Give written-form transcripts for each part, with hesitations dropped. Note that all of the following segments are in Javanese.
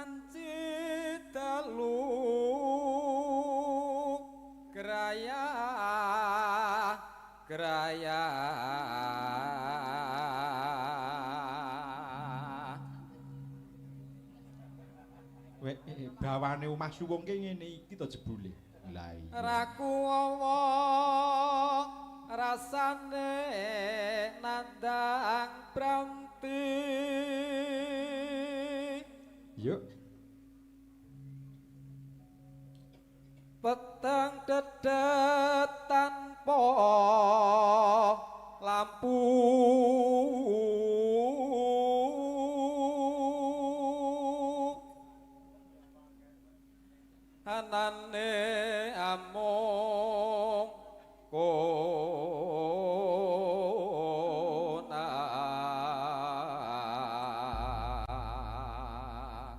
wanci telu graya graya bawane omah suwung ki ngene iki to jebule. Lah iya. Raku wawa rasane nandang pranti. Yuk. Peteng dedet tanpa lampu. Anane amung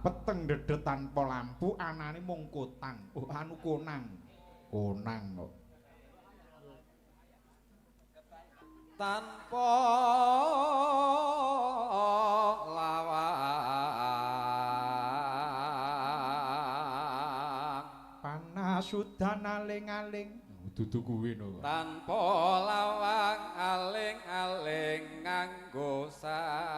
peteng dedet tanpa lampu anane mung kotang. Oh anu konang. Konang kok. Tanpa lawang panasudan aling-aling dudu kuwi no. Tanpa lawang aling-aling nganggo sarung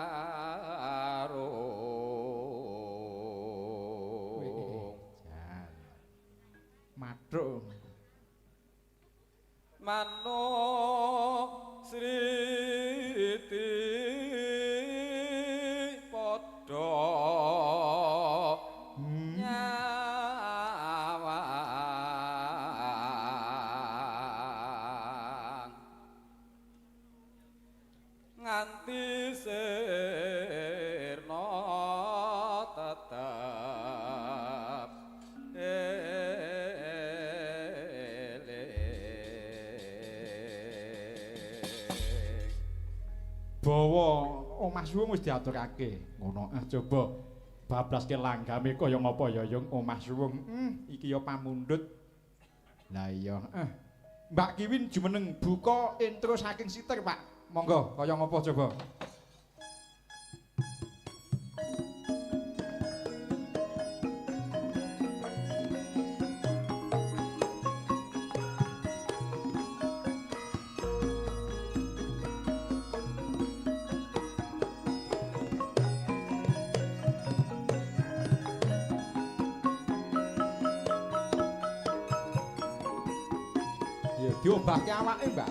matruk manuk sriti padha nyawang nganti sirna tetep bawa omah suwung wis diaturake ngono coba bablaske langgame kaya ngapa ya yung omah suwung iki ya pamundhut lah iya Mbak Kiwin jumeneng buka intro saking siter Pak monggo kaya ngapa coba diobahke awake Mbak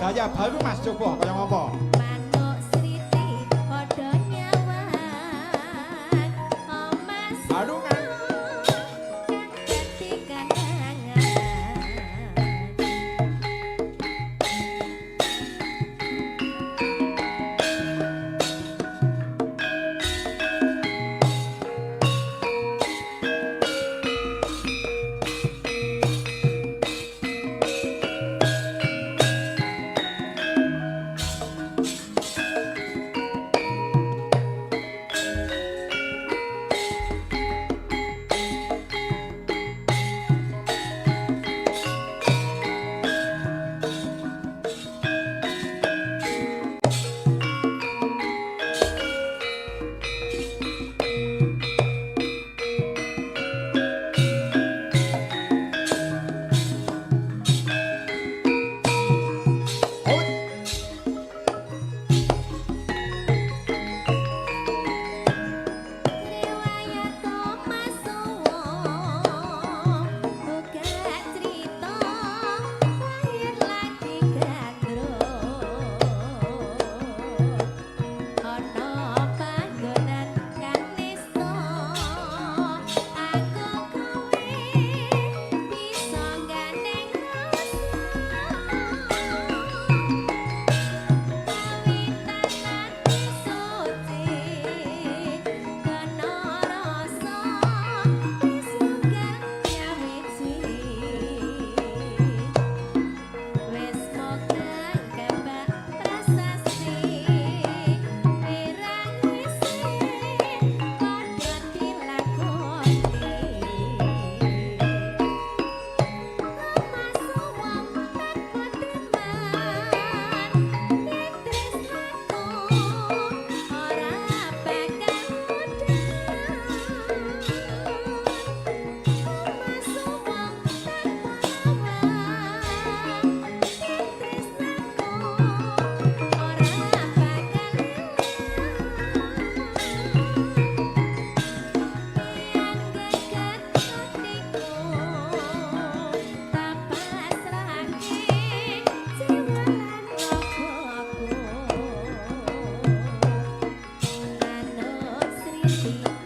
gaya baru Mas coba kaya ngapa manuk sriti padha nyawang omas aduh kan dadi kandangan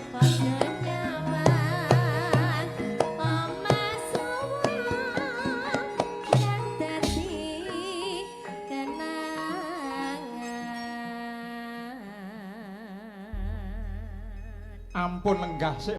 padha nyawang omah suwung yang dadi kenangan. Ampun lenggah sik